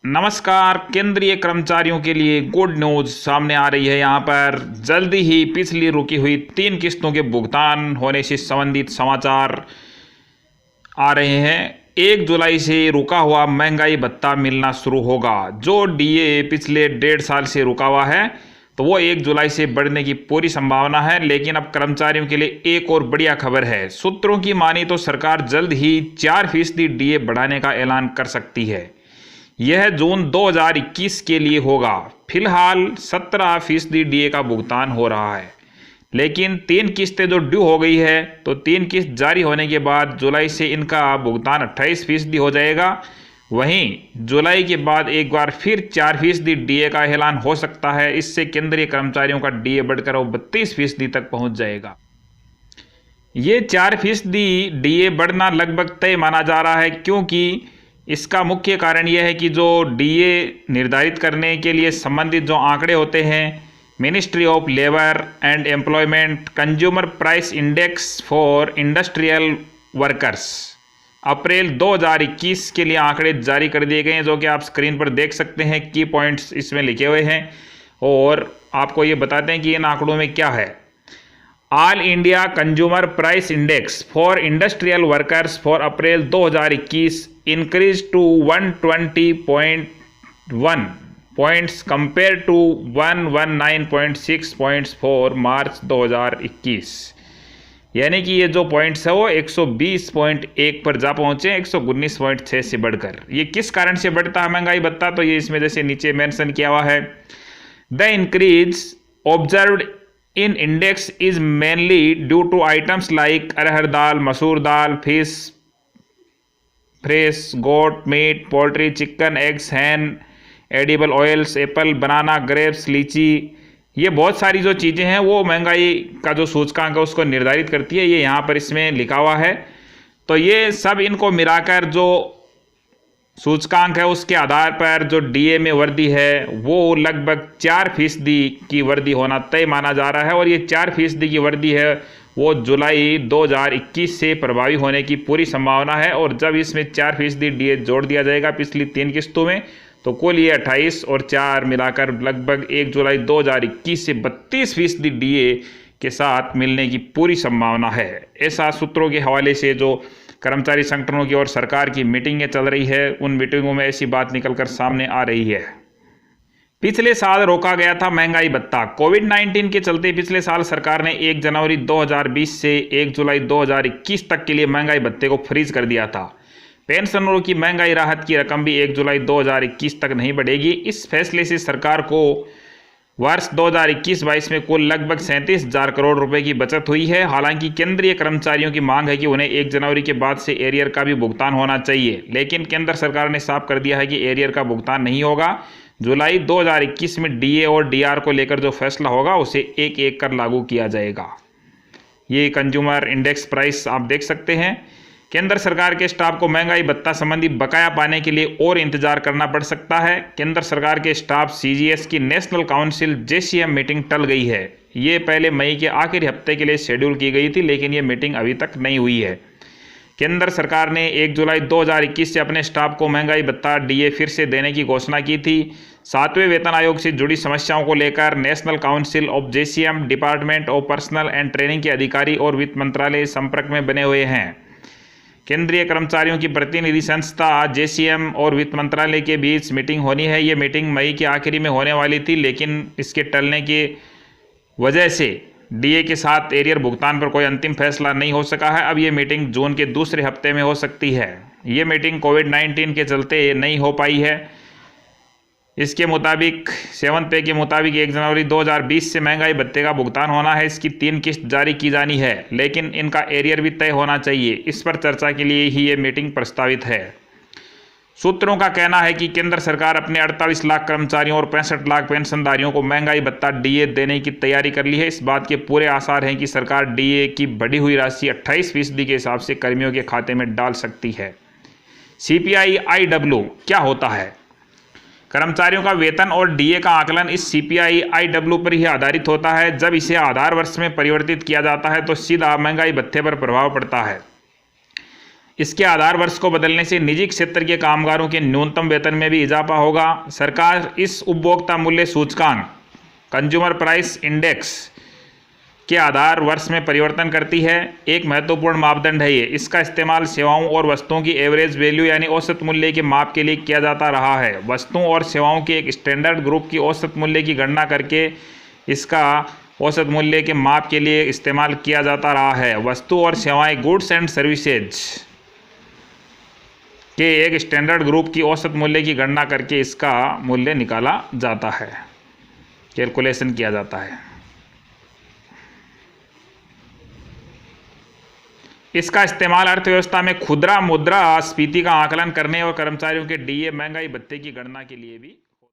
नमस्कार। केंद्रीय कर्मचारियों के लिए गुड न्यूज़ सामने आ रही है। यहाँ पर जल्दी ही पिछली रुकी हुई 3 किस्तों के भुगतान होने से संबंधित समाचार आ रहे हैं। 1 जुलाई से रुका हुआ महंगाई भत्ता मिलना शुरू होगा। जो डीए पिछले 1.5 साल से रुका हुआ है तो वो 1 जुलाई से बढ़ने की पूरी संभावना है। लेकिन अब कर्मचारियों के लिए एक और बढ़िया खबर है। सूत्रों की मानी तो सरकार जल्द ही 4% डीए बढ़ाने का ऐलान कर सकती है। यह जून 2021 के लिए होगा। फिलहाल 17% डीए का भुगतान हो रहा है, लेकिन 3 किस्तें जो ड्यू हो गई है तो 3 किस्त जारी होने के बाद जुलाई से इनका भुगतान 28% हो जाएगा। वहीं जुलाई के बाद एक बार फिर 4% डीए का ऐलान हो सकता है। इससे केंद्रीय कर्मचारियों का डीए बढ़कर वो 32% तक पहुंच जाएगा। ये 4% डीए बढ़ना लगभग तय माना जा रहा है, क्योंकि इसका मुख्य कारण यह है कि जो डीए निर्धारित करने के लिए संबंधित जो आंकड़े होते हैं, ministry of labour and employment consumer price index for industrial workers, April 2021 के लिए आंकड़े जारी कर दिए गए हैं, जो कि आप स्क्रीन पर देख सकते हैं। की पॉइंट्स इसमें लिखे हुए हैं और आपको ये बताते हैं कि इन आंकड़ों में क्या है। All India consumer price index for industrial workers for April 2021 increase to 120.1 points compare to 119.6 points for March 2021। यानी कि ये जो पॉइंट्स है वो 120.1 पर जा पहुंचे, 119.6 से बढ़कर। ये किस कारण से बढ़ता है महंगाई भत्ता, तो ये इसमें जैसे नीचे मेंशन किया हुआ है। The increase observed in index is mainly due to items like arhar dal, masoor dal, fish, fresh goat meat, poultry, chicken, eggs, hen, edible oils, apple, banana, grapes, litchi. ये बहुत सारी जो चीज़ें हैं वो महंगाई का जो सूचकांक है उसको निर्धारित करती है। ये यहाँ पर इसमें लिखा हुआ है। तो ये सब इनको मिलाकर जो सूचकांक है उसके आधार पर जो डीए में वृद्धि है वो लगभग 4% की वृद्धि होना तय माना जा रहा है। और ये 4% की वृद्धि है वो जुलाई 2021 से प्रभावी होने की पूरी संभावना है। और जब इसमें 4% डीए जोड़ दिया जाएगा पिछली 3 किस्तों में, तो कुल ये 28 और 4 मिलाकर लगभग 1 जुलाई 2021 से 32% डीए के साथ मिलने की पूरी संभावना है। ऐसा सूत्रों के हवाले से जो कर्मचारी संगठनों की और सरकार की मीटिंगें चल रही है, उन मीटिंगों में ऐसी बात निकलकर सामने आ रही है। पिछले साल रोका गया था महंगाई भत्ता। कोविड-19 के चलते पिछले साल सरकार ने 1 जनवरी 2020 से 1 जुलाई 2021 तक के लिए महंगाई भत्ते को फ्रीज कर दिया था। पेंशनरों की महंगाई राहत की रकम भी 1 जुलाई 2021 तक नहीं बढ़ेगी। इस फैसले से सरकार को वर्ष 2021-22 में कुल लगभग 37,000 करोड़ रुपए की बचत हुई है। हालांकि केंद्रीय कर्मचारियों की मांग है कि उन्हें 1 जनवरी के बाद से एरियर का भी भुगतान होना चाहिए, लेकिन केंद्र सरकार ने साफ कर दिया है कि एरियर का भुगतान नहीं होगा। जुलाई 2021 में डीए और डीआर को लेकर जो फैसला होगा उसे एक एक कर लागू किया जाएगा। ये कंज्यूमर इंडेक्स प्राइस आप देख सकते हैं। केंद्र सरकार के स्टाफ को महंगाई भत्ता संबंधी बकाया पाने के लिए और इंतजार करना पड़ सकता है। केंद्र सरकार के स्टाफ सीजीएस की नेशनल काउंसिल जेसीएम मीटिंग टल गई है। ये पहले मई के आखिरी हफ्ते के लिए शेड्यूल की गई थी, लेकिन ये मीटिंग अभी तक नहीं हुई है। केंद्र सरकार ने 1 जुलाई 2021 से अपने स्टाफ को महंगाई भत्ता डीए फिर से देने की घोषणा की थी। 7वें वेतन आयोग से जुड़ी समस्याओं को लेकर national council of JCM, department of personal and training के अधिकारी और वित्त मंत्रालय संपर्क में बने हुए हैं। केंद्रीय कर्मचारियों की प्रतिनिधि संस्था जेसीएम और वित्त मंत्रालय के बीच मीटिंग होनी है। ये मीटिंग मई के आखिरी में होने वाली थी, लेकिन इसके टलने की वजह से डीए के साथ एरियर भुगतान पर कोई अंतिम फैसला नहीं हो सका है। अब ये मीटिंग जून के दूसरे हफ्ते में हो सकती है। ये मीटिंग कोविड-19 के चलते नहीं हो पाई है। इसके मुताबिक 7th पे के मुताबिक 1 जनवरी 2020 से महंगाई भत्ते का भुगतान होना है। इसकी 3 किस्त जारी की जानी है, लेकिन इनका एरियर भी तय होना चाहिए। इस पर चर्चा के लिए ही ये मीटिंग प्रस्तावित है। सूत्रों का कहना है कि केंद्र सरकार अपने 48 लाख कर्मचारियों और 65 लाख पेंशनधारियों को महंगाई भत्ता डीए देने की तैयारी कर ली है। इस बात के पूरे आसार हैं कि सरकार डीए की बढ़ी हुई राशि 28% के हिसाब से कर्मियों के खाते में डाल सकती है। CPI-IW क्या होता है? कर्मचारियों का वेतन और डीए का आकलन इस CPI-IW पर ही आधारित होता है। जब इसे आधार वर्ष में परिवर्तित किया जाता है तो सीधा महंगाई भत्ते पर प्रभाव पड़ता है। इसके आधार वर्ष को बदलने से निजी क्षेत्र के कामगारों के न्यूनतम वेतन में भी इजाफा होगा। सरकार इस उपभोक्ता मूल्य सूचकांक कंज्यूमर प्राइस इंडेक्स के आधार वर्ष में परिवर्तन करती है। एक महत्वपूर्ण मापदंड है ये। इसका इस्तेमाल सेवाओं और वस्तुओं की एवरेज वैल्यू यानी औसत मूल्य के माप के लिए किया जाता रहा है। वस्तुओं और सेवाओं के एक स्टैंडर्ड ग्रुप की औसत मूल्य की गणना करके इसका औसत मूल्य के माप के लिए इस्तेमाल किया जाता रहा है। वस्तु और सेवाएं गुड्स एंड सर्विसेज के एक स्टैंडर्ड ग्रुप की औसत मूल्य की गणना करके इसका मूल्य निकाला जाता है, कैलकुलेशन किया जाता है। इसका इस्तेमाल अर्थव्यवस्था में खुदरा मुद्रास्फीति का आकलन करने और कर्मचारियों के डीए महंगाई भत्ते की गणना के लिए भी